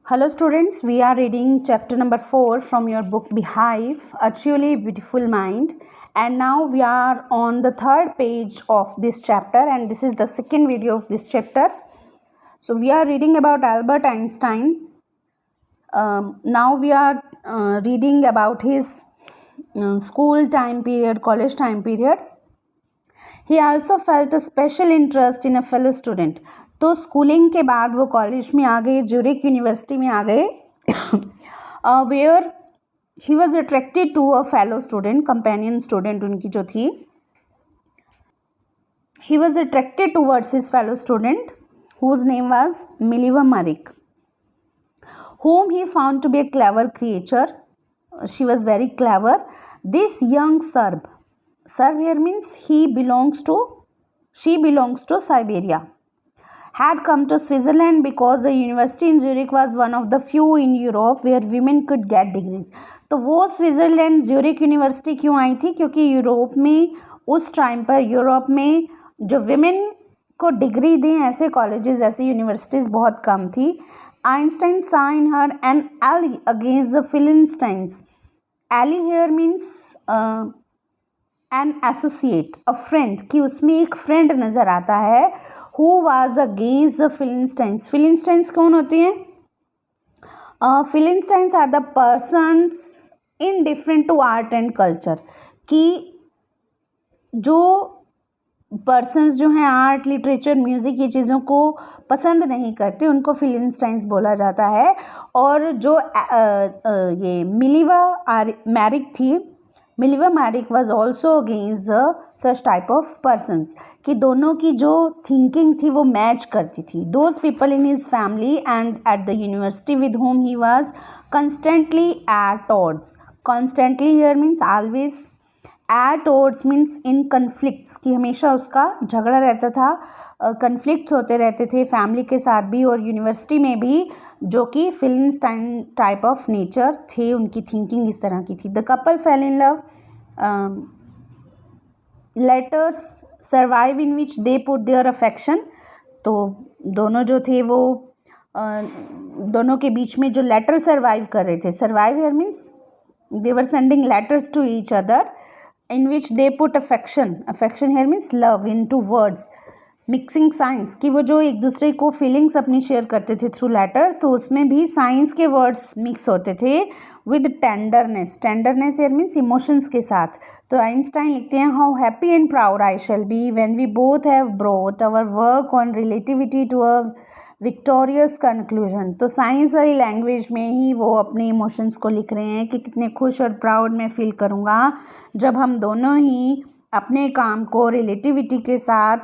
Hello students, we are reading chapter number 4 from your book Beehive, A Truly Beautiful Mind, and now we are on the third page of this chapter and this is the second video of this chapter. So we are reading about Albert Einstein. Now we are reading about his school time period, college time period. He also felt a special interest in a fellow student. तो schooling के बाद वो college में आ गए, Zurich university में आ गए, where he was attracted to a fellow student, companion student उनकी जो थी. He was attracted towards his fellow student whose name was Mileva Maric, whom he found to be a clever creature. She was very clever. This young Serb here means she belongs to Siberia, had come to Switzerland because the university in Zurich was one of the few in Europe where women could get degrees. तो वो Switzerland Zurich university क्यों आई थी? क्योंकि Europe में उस time पर Europe में जो विमेन को डिग्री दें ऐसे कॉलेजेस, ऐसी यूनिवर्सिटीज़ बहुत कम थी. Einstein saw in her an ally against the Philistines. Ally here means an associate, a friend, कि उसमें एक फ्रेंड नज़र आता है. Who was against the Philistines? Philistines कौन होते हैं? Philistines are the persons indifferent to art and culture. कि जो पर्सन्स जो हैं आर्ट, लिटरेचर, म्यूज़िक ये चीज़ों को पसंद नहीं करते उनको फिलिस्टाइंस बोला जाता है. और जो ये Mileva Maric was also against the such type of persons, कि दोनों की जो थिंकिंग थी वो मैच करती थी. Those people in his family and at the university with whom he was constantly at odds. Constantly here means always, at odds means in conflicts, कि हमेशा उसका झगड़ा रहता था, कन्फ्लिक्ट्स होते रहते थे फैमिली के साथ भी और यूनिवर्सिटी में भी, जो कि फिलिस्टाइन टाइप ऑफ नेचर थे, उनकी थिंकिंग इस तरह की थी. The couple fell in love, letters survive in which they put their affection. तो दोनों जो थे वो दोनों के बीच में जो लेटर सर्वाइव कर रहे थे, survive here means they were sending letters to each other in which they put affection here means love into words, mixing science, कि वो जो एक दूसरे को फीलिंग्स अपनी शेयर करते थे थ्रू लेटर्स, तो उसमें भी साइंस के वर्ड्स मिक्स होते थे with tenderness here means emotions के साथ. तो आइंस्टाइन लिखते हैं, how happy and proud I shall be when we both have brought our work on relativity to a victorious conclusion. तो साइंस वाली लैंग्वेज में ही वो अपने इमोशंस को लिख रहे हैं कि कितने खुश और प्राउड मैं फील करूँगा जब हम दोनों ही अपने काम को रिलेटिविटी के साथ,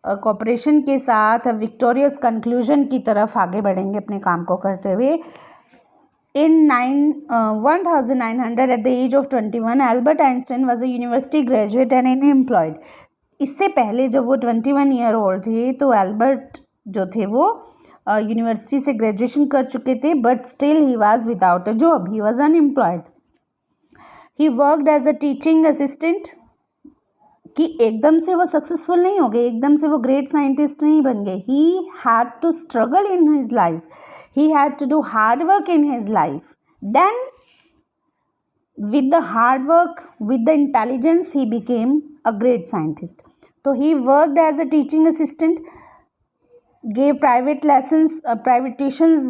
कोऑपरेशन के साथ विक्टोरियस कंक्लूजन की तरफ आगे बढ़ेंगे अपने काम को करते हुए. In 1900 at the age of 21, Albert Einstein was a university graduate and unemployed. इससे पहले जब वो 21 ईयर ओल्ड थे तो एल्बर्ट जो थे वो यूनिवर्सिटी से ग्रेजुएशन कर चुके थे, but still he was without a job, he was unemployed. He worked as a teaching assistant, कि एकदम से वो सक्सेसफुल नहीं हो गए, एकदम से वो ग्रेट साइंटिस्ट नहीं बन गए. He had to struggle in his life, he had to do hard work in his life. Then with the hard work, with the intelligence, he became a great scientist. तो he worked as a teaching assistant, gave private lessons, private tuitions,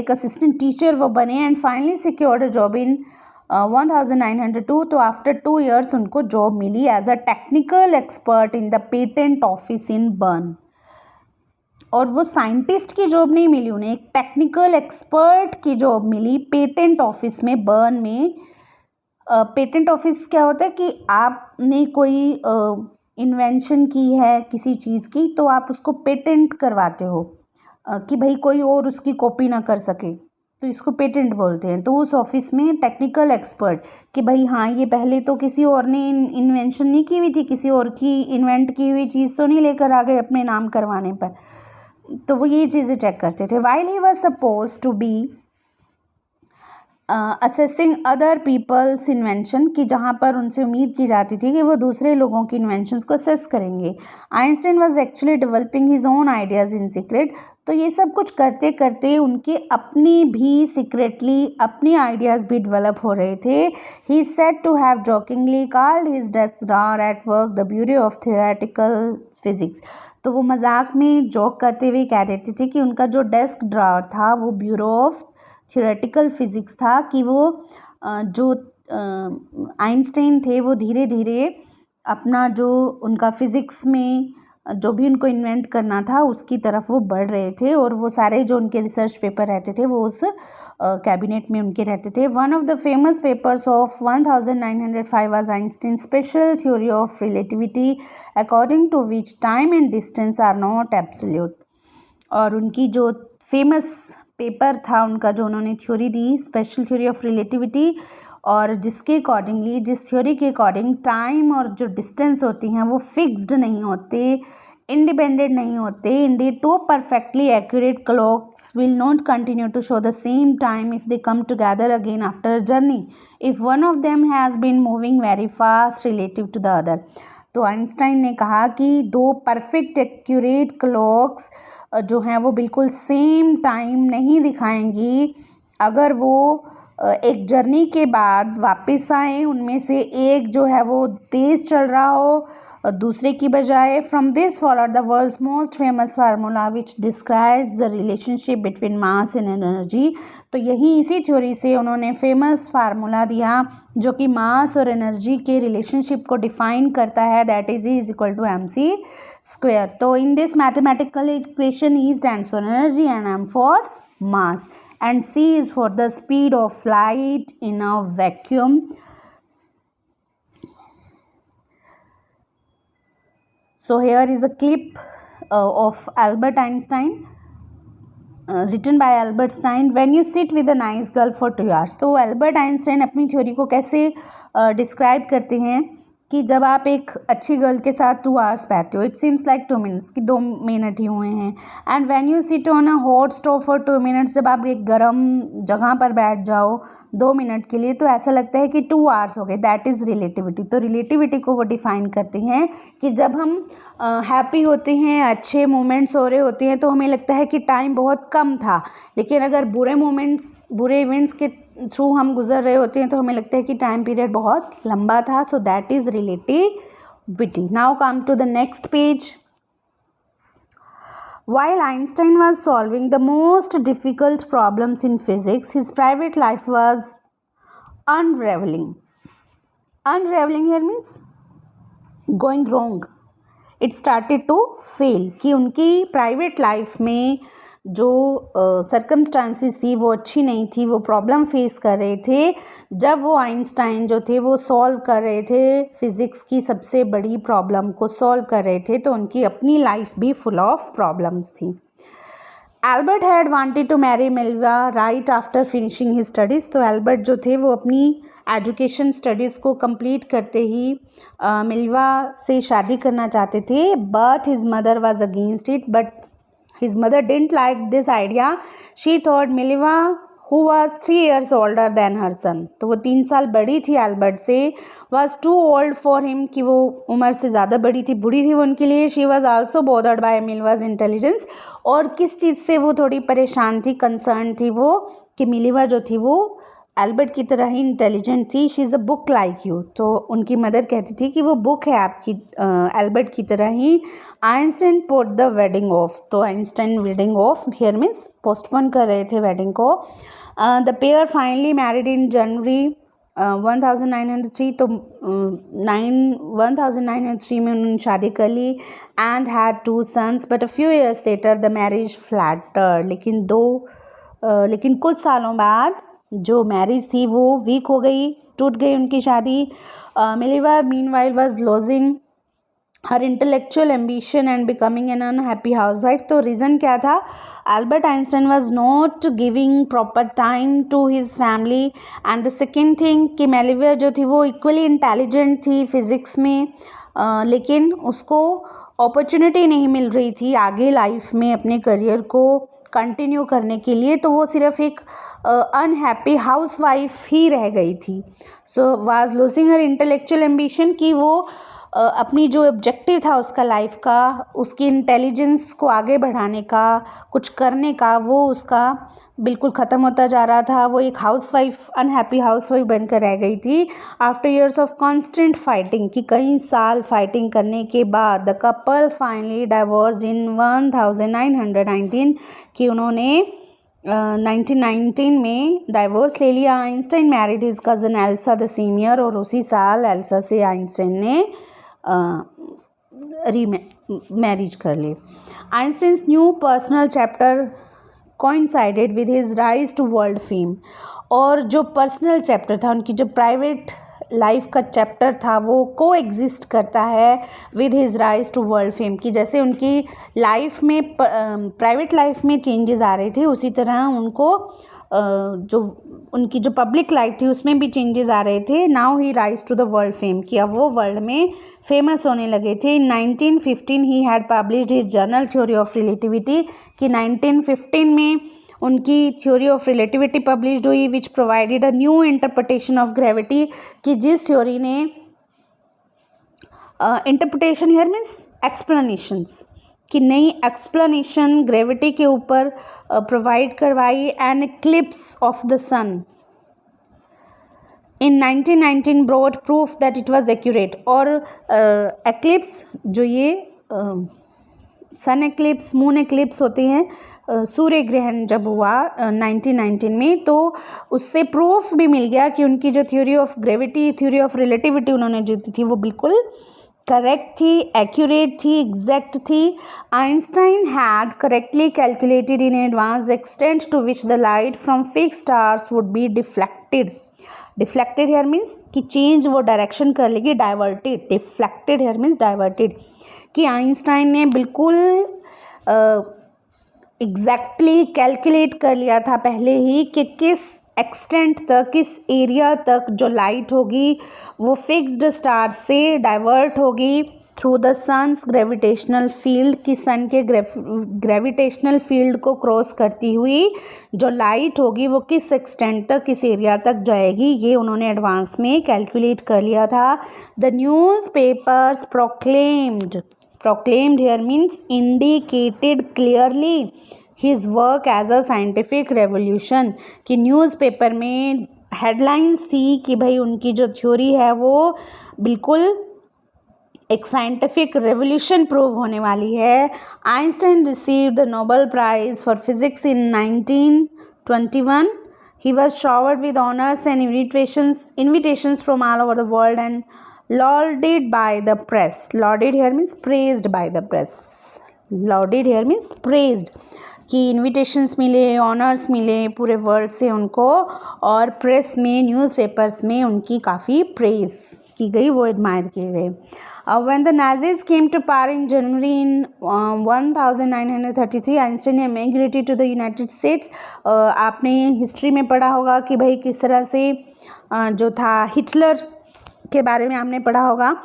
एक assistant teacher वो बने and finally secured a job in 1902. तो after 2 years उनको job milli as a technical expert in the patent office in Bern. और वो scientist की job नहीं मिली उन्हें, एक टेक्निकल एक्सपर्ट की जॉब मिली पेटेंट ऑफिस में, बर्न में. पेटेंट ऑफिस क्या होता है कि आपने कोई इन्वेंशन की है किसी चीज़ की, तो आप उसको पेटेंट करवाते हो कि भाई कोई और उसकी कॉपी ना कर सके, तो इसको पेटेंट बोलते हैं. तो उस ऑफिस में टेक्निकल एक्सपर्ट कि भाई हाँ ये पहले तो किसी और ने इन्वेंशन नहीं की हुई थी, किसी और की इन्वेंट की हुई चीज़ तो नहीं लेकर आ गए अपने नाम करवाने पर, तो वो ये चीज़ें चेक करते थे. While he was suppose to be assessing other people's invention, कि जहाँ पर उनसे उम्मीद की जाती थी कि वो दूसरे लोगों की इन्वेंशंस को असेस करेंगे. Einstein was actually developing his own ideas in secret. तो ये सब कुछ करते करते उनके अपने भी सीक्रेटली अपने आइडियाज़ भी डेवलप हो रहे थे. He said to have jokingly called his desk drawer at work the bureau of theoretical physics. तो वो मजाक में जोक करते हुए कह देते थे कि उनका जो डेस्क ड्रॉअर था वो ब्यूरो ऑफ थियोरेटिकल फिजिक्स था, कि वो जो आइंस्टाइन थे वो धीरे धीरे अपना जो उनका फिज़िक्स में जो भी उनको इन्वेंट करना था उसकी तरफ वो बढ़ रहे थे, और वो सारे जो उनके रिसर्च पेपर रहते थे वो उस कैबिनेट में उनके रहते थे. One of the famous papers of 1905 was Einstein special theory of relativity according to which time and distance are not absolute. और उनकी जो फेमस पेपर था उनका, जो उन्होंने थ्योरी दी स्पेशल थ्योरी ऑफ रिलेटिविटी, और जिसके अकॉर्डिंगली, जिस थ्योरी के अकॉर्डिंग टाइम और जो डिस्टेंस होती हैं वो फिक्स्ड नहीं होते, इंडिपेंडेंट नहीं होते. Indeed two perfectly accurate clocks will not continue to show the same time if they come together again after a journey if one of them has been moving very fast relative to the other. तो Einstein ने कहा कि दो perfect accurate clocks जो हैं वो बिल्कुल same time नहीं दिखाएंगी अगर वो एक जर्नी के बाद वापस आए, उनमें से एक जो है वो तेज़ चल रहा हो दूसरे की बजाय. From this followed the world's most famous formula which describes the relationship between mass and energy. तो यही इसी थ्योरी से उन्होंने फेमस फार्मूला दिया जो कि मास और एनर्जी के रिलेशनशिप को डिफाइन करता है, that is E equal to mc square. तो in this mathematical equation E stands for energy and m for mass and c is for the speed of light in a vacuum. So here is a clip of Albert Einstein written by Albert Einstein. When you sit with a nice girl for 2 hours. तो Albert Einstein अपनी theory को कैसे describe करते हैं कि जब आप एक अच्छी गर्ल के साथ 2 hours बैठते हो, इट सीम्स लाइक 2 minutes, कि 2 मिनट ही हुए हैं. And when you sit on a hot stove for 2 minutes, जब आप एक गर्म जगह पर बैठ जाओ 2 मिनट के लिए तो ऐसा लगता है कि 2 hours हो गए. That is relativity. तो रिलेटिविटी को वो डिफाइन करते हैं कि जब हम हैप्पी होते हैं, अच्छे मोमेंट्स हो रहे होते हैं तो हमें लगता है कि टाइम बहुत कम था, लेकिन अगर बुरे इवेंट्स के थ्रू हम गुजर रहे होते हैं तो हमें लगता है कि टाइम पीरियड बहुत लंबा था. So that is relativity. Now come to the next page. While Einstein was solving the most difficult problems in physics, his private life was unraveling. Unraveling here means going wrong. It started to fail. कि उनकी private life में जो circumstances थी वो अच्छी नहीं थी, वो प्रॉब्लम फेस कर रहे थे. जब वो आइंस्टाइन जो थे वो सॉल्व कर रहे थे, फिज़िक्स की सबसे बड़ी प्रॉब्लम को सॉल्व कर रहे थे, तो उनकी अपनी लाइफ भी फुल ऑफ प्रॉब्लम्स थी. Albert had wanted to marry Mileva right after finishing his studies. तो एल्बर्ट जो थे वो अपनी एजुकेशन स्टडीज़ को कंप्लीट करते ही मिल्वा से शादी करना चाहते थे. But his mother was against it. But his mother didn't like this idea. She thought Milva, who was 3 years older than her son, तो वो 3 साल बड़ी थी एल्बर्ट से, was too old for him, कि वो उम्र से ज़्यादा बड़ी थी, बूढ़ी थी वो उनके लिए. She was also bothered by Milva's intelligence. और किस चीज़ से वो थोड़ी परेशान थी, कंसर्न थी वो, कि मिल्वा जो थी वो एल्बर्ट की तरह ही इंटेलिजेंट थी. She is a book like you. तो उनकी मदर कहती थी कि वो बुक है आपकी, एल्बर्ट की तरह ही. Einstein put the wedding off. तो Einstein wedding off here means postpone कर रहे थे वेडिंग को. The pair finally married in January 1903. तो 1903 में उन्होंने शादी कर ली. And had 2 sons. But a few years later the marriage faltered. लेकिन कुछ सालों बाद जो मैरिज थी वो वीक हो गई, टूट गई उनकी शादी. Mileva meanwhile was losing her intellectual ambition and becoming an unhappy housewife. तो रीज़न क्या था? Albert Einstein was not giving proper time to his family. And the second thing कि मिल्वा जो थी वो इक्वली इंटेलिजेंट थी फिज़िक्स में, लेकिन उसको अपॉर्चुनिटी नहीं मिल रही थी आगे लाइफ में अपने करियर को कंटिन्यू करने के लिए. तो वो सिर्फ एक अनहैप्पी हाउसवाइफ ही रह गई थी. So was losing her intellectual ambition, कि वो अपनी जो ऑब्जेक्टिव था उसका लाइफ का, उसकी इंटेलिजेंस को आगे बढ़ाने का, कुछ करने का, वो उसका बिल्कुल ख़त्म होता जा रहा था। वो एक हाउसवाइफ, अनहैप्पी हाउसवाइफ बनकर रह गई थी। After years of constant fighting, कि कई साल फाइटिंग करने के बाद the couple finally divorce in 1919, कि उन्होंने 1919 में डाइवोर्स ले लिया। Einstein married his cousin Elsa the same year, और उसी साल एल्सा से आइंस्टाइन ने मैरिज कर ली। Einstein's new personal chapter coincided with his rise to world fame, और जो पर्सनल चैप्टर था, उनकी जो प्राइवेट लाइफ का चैप्टर था, वो को एग्जिस्ट करता है with his rise to world fame, कि जैसे उनकी लाइफ में प्राइवेट लाइफ में चेंजेस आ रहे थे, उसी तरह उनको जो उनकी जो पब्लिक लाइफ थी उसमें भी चेंजेस आ रहे थे। Now he rise to the world fame, कि अब वो वर्ल्ड में फेमस होने लगे थे। In 1915 he had published his journal theory of relativity, कि 1915 में उनकी थ्योरी ऑफ रिलेटिविटी पब्लिश्ड हुई, which provided a new interpretation of gravity, कि जिस थ्योरी ने इंटरप्रिटेशन हियर मीन्स एक्सप्लेनेशंस, कि नई एक्सप्लेनेशन ग्रेविटी के ऊपर प्रोवाइड करवाई। An eclipse of the sun in 1919 brought proof that it was accurate, और एक्लिप्स जो ये सन एक्लिप्स, मून एक्लिप्स होते हैं, सूर्य ग्रहण जब हुआ 1919 में, तो उससे प्रूफ भी मिल गया कि उनकी जो theory of gravity, theory of relativity उन्होंने जो दी थी वो बिल्कुल करेक्ट थी, एक्यूरेट थी, एग्जैक्ट थी। Einstein had correctly calculated in advance the extent to which the light from fixed stars would be deflected. Deflected here means कि चेंज वो डायरेक्शन कर लेगी, diverted. Deflected here means diverted, कि Einstein ने बिल्कुल exactly calculate कर लिया था पहले ही कि किस एक्सटेंट तक, किस एरिया तक जो लाइट होगी वो फिक्स्ड स्टार से डाइवर्ट होगी through the sun's gravitational field, कि सन के ग्रेविटेशनल फील्ड को क्रॉस करती हुई जो लाइट होगी वो किस एक्सटेंट तक, किस एरिया तक जाएगी, ये उन्होंने एडवांस में कैलकुलेट कर लिया था। The news papers proclaimed here means indicated clearly his work as a scientific revolution, कि न्यूज़पेपर में हेडलाइंस थी कि भाई उनकी जो थ्योरी है वो बिल्कुल एक साइंटिफिक रेवोल्यूशन प्रूव होने वाली है। Einstein received the Nobel prize for physics in 1921. He was showered with honors and invitations from all over the world and lauded by the press. Lauded here means praised by the press. Lauded here means praised, कि invitations मिले, honours मिले पूरे world से उनको, और press में, newspapers में उनकी काफ़ी प्रेज की गई, वो एडमायर किए गए। When the Nazis came to power in January in 1933, Einstein emigrated to the United States. आपने हिस्ट्री में पढ़ा होगा कि भाई किस तरह से जो था हिटलर के बारे में आपने पढ़ा होगा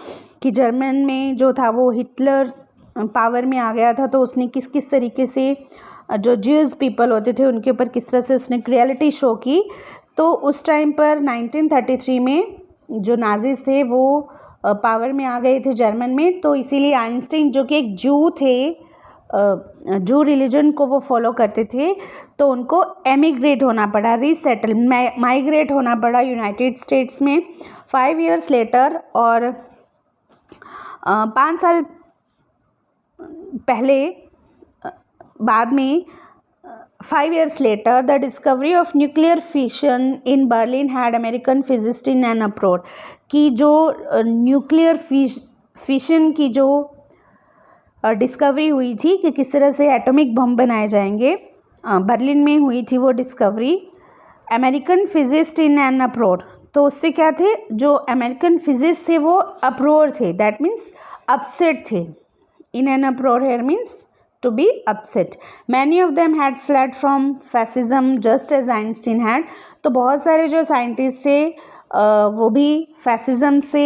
कि जर्मन में जो था वो हिटलर पावर में आ गया था, तो उसने किस किस तरीके से जो ज्यूज पीपल होते थे उनके ऊपर किस तरह से उसने क्रियलिटी शो की। तो उस टाइम पर 1933 में जो नाजिस थे वो पावर में आ गए थे जर्मन में, तो इसीलिए आइंस्टाइन जो कि एक जू थे, जू रिलीजन को वो फॉलो करते थे, तो उनको एमिग्रेट होना पड़ा, रीसेटल माइग्रेट होना पड़ा यूनाइटेड स्टेट्स में 5 years लेटर। और 5 साल पहले बाद में 5 years later the discovery of nuclear fission in Berlin had American physicists in an uproar, कि जो न्यूक्लियर फिशन की जो डिस्कवरी हुई थी कि किस तरह से एटॉमिक बम बनाए जाएंगे, बर्लिन में हुई थी वो discovery. American physicist in an अप्रोर, तो उससे क्या थे, जो अमेरिकन फिजिस्ट थे वो अप्रोर थे, दैट मीन्स अपसेट थे। In an uproar here means to be upset. Many of them had fled from fascism just as Einstein had. तो बहुत सारे जो साइंटिस्ट थे वो भी फैसिज्म से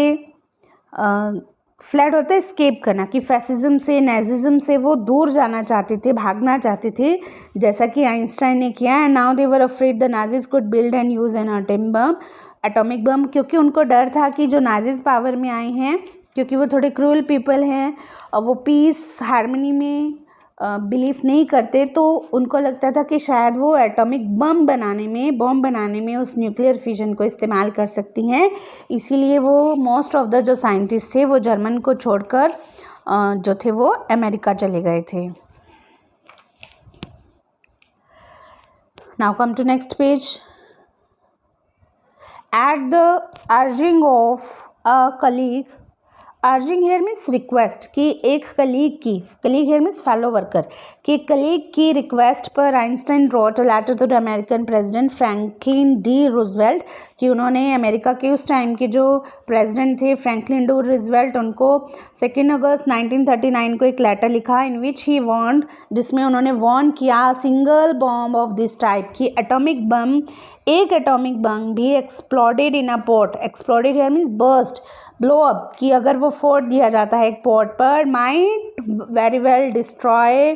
फ्लैड होते स्केप करना, कि फैसिज्म से, नाजिज्म से वो दूर जाना चाहते थे, भागना चाहते थे, जैसा कि आइंस्टाइन ने किया। And now they were afraid the नाजिज could build and use N atomic bomb, क्योंकि उनको डर था कि जो नाजिज पावर में आए हैं क्योंकि वो थोड़े क्रूअल पीपल हैं और वो पीस हार्मनी में बिलीव नहीं करते, तो उनको लगता था कि शायद वो एटॉमिक बम बनाने में उस न्यूक्लियर फिजन को इस्तेमाल कर सकती हैं। इसीलिए वो मोस्ट ऑफ द जो साइंटिस्ट थे वो जर्मन को छोड़कर जो थे वो अमेरिका चले गए थे। Now come to next page. At the urging of a colleague, urging here means request, कि एक colleague here means fellow worker कि कलीग की रिक्वेस्ट पर Einstein wrote a letter to the American president Franklin D Roosevelt, कि उन्होंने America के उस time के जो प्रेसिडेंट थे फ्रैंकलिन डी रूजवेल्ट, उनको 2 अगस्त 1939 को एक लेटर लिखा इन विच ही वार्न्ड, जिसमें उन्होंने वार्न किया single bomb of this type की एटॉमिक बम, एक एटॉमिक बम भी exploded in a port, exploded here means burst, blow up, कि अगर वो फोड़ दिया जाता है एक पॉट पर, might very well destroy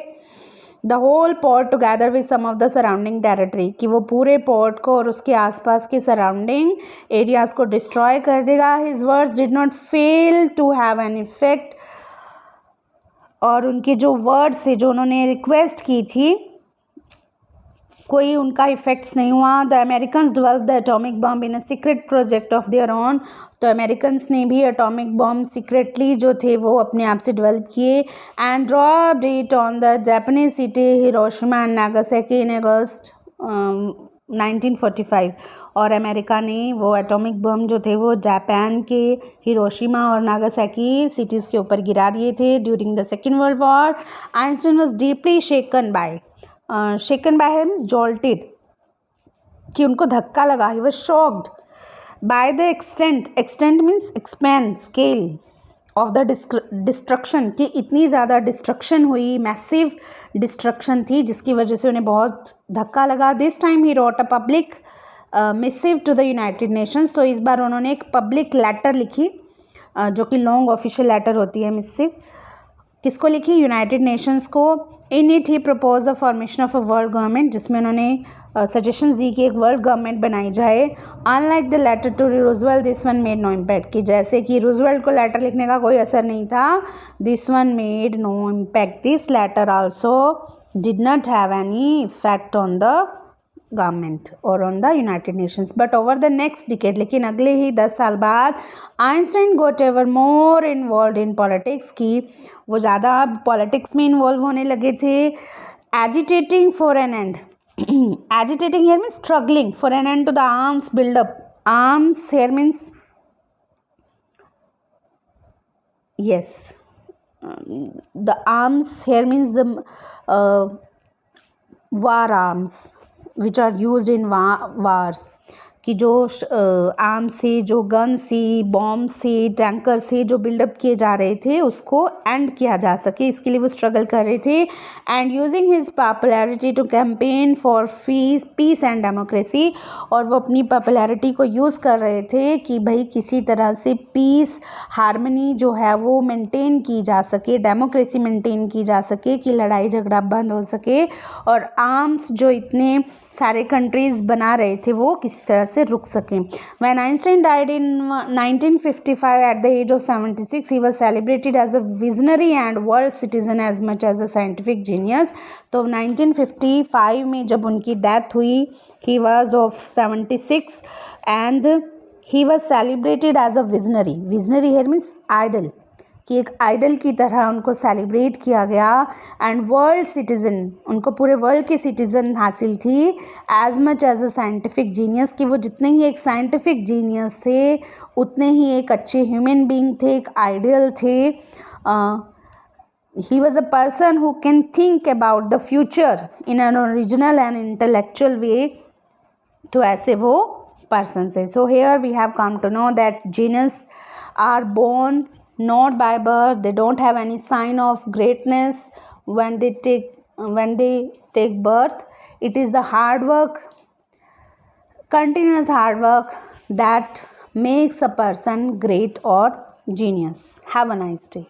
the whole port together with some of the surrounding territory, कि वो पूरे पॉट को और उसके आसपास के सराउंडिंग एरियाज को डिस्ट्रॉय कर देगा। His words did not fail to have an effect, और उनके जो वर्ड्स थे, जो उन्होंने रिक्वेस्ट की थी, कोई उनका इफेक्ट्स नहीं हुआ। The Americans develop the atomic bomb in a secret project of their own, तो अमेरिकन्स ने भी एटॉमिक बम सीक्रेटली जो थे वो अपने आप से डेवलप किए। And dropped it on the Japanese city Hiroshima and Nagasaki in August 1945, और अमेरिका ने वो एटॉमिक बम जो थे वो जापान के हिरोशिमा और नागासाकी सिटीज़ के ऊपर गिरा दिए थे during the second world war. Einstein was deeply shaken bye means jolted, कि उनको धक्का लगा, he was shocked by the extent means expand scale of the destruction, कि इतनी ज़्यादा डिस्ट्रक्शन हुई, मैसिव डिस्ट्रक्शन थी, जिसकी वजह से उन्हें बहुत धक्का लगा। This time he wrote a public missive to the United Nations, तो इस बार उन्होंने एक पब्लिक लेटर लिखी, जो कि लॉन्ग ऑफिशियल लेटर होती है मिसिव, किसको लिखी? यूनाइटेड नेशंस को। In it he propose the formation of a world government, जिसमें उन्होंने सजेशंस दी कि एक वर्ल्ड गवर्नमेंट बनाई जाए। Unlike the letter to Roosevelt this one made no impact, कि जैसे कि रूजवेल्ट को लेटर लिखने का कोई असर नहीं था, this one made no impact, this letter also did not have any effect on the government और on the United Nations. But over the next decade, लेकिन अगले ही 10 साल बाद Einstein got ever more involve in politics, की वो ज़्यादा politics में इन्वॉल्व होने लगे थे। Agitating for an end, agitating here means struggling for an end to the arms build-up. Arms here means yes, the arms here means the war arms which are used in wars, कि जो arm से, जो gun से, bomb से, tanker से जो buildup किए जा रहे थे उसको एंड किया जा सके, इसके लिए वो स्ट्रगल कर रहे थे। And using his popularity to campaign for peace and democracy, और वो अपनी पॉपुलैरिटी को यूज़ कर रहे थे कि भाई किसी तरह से पीस हारमनी जो है वो मेंटेन की जा सके, डेमोक्रेसी मेंटेन की जा सके, कि लड़ाई झगड़ा बंद हो सके, और आर्म्स जो इतने सारे कंट्रीज़ बना रहे थे वो किसी तरह से रुक सकें। When Einstein died in 1955 at the age of 76, he was celebrated as a visionary and world citizen as much as a scientific genius. तो 1955 में जब उनकी डेथ हुई, he was of 76 and he was celebrated as a visionary. Visionary here means idol, कि एक idol की तरह उनको सेलिब्रेट किया गया। एंड वर्ल्ड सिटीज़न, उनको पूरे वर्ल्ड के सिटीज़न हासिल थी। As much as a scientific genius, कि वो जितने ही एक साइंटिफिक जीनियस थे उतने ही एक अच्छे ह्यूमन बीइंग थे, एक आइडियल थे। He was a person who can think about the future in an original and intellectual way, तो ऐसे वो पर्सन है। So here we have come to know that genius are born not by birth, they don't have any sign of greatness when they take birth. It is the hard work, continuous hard work, that makes a person great or genius. Have a nice day.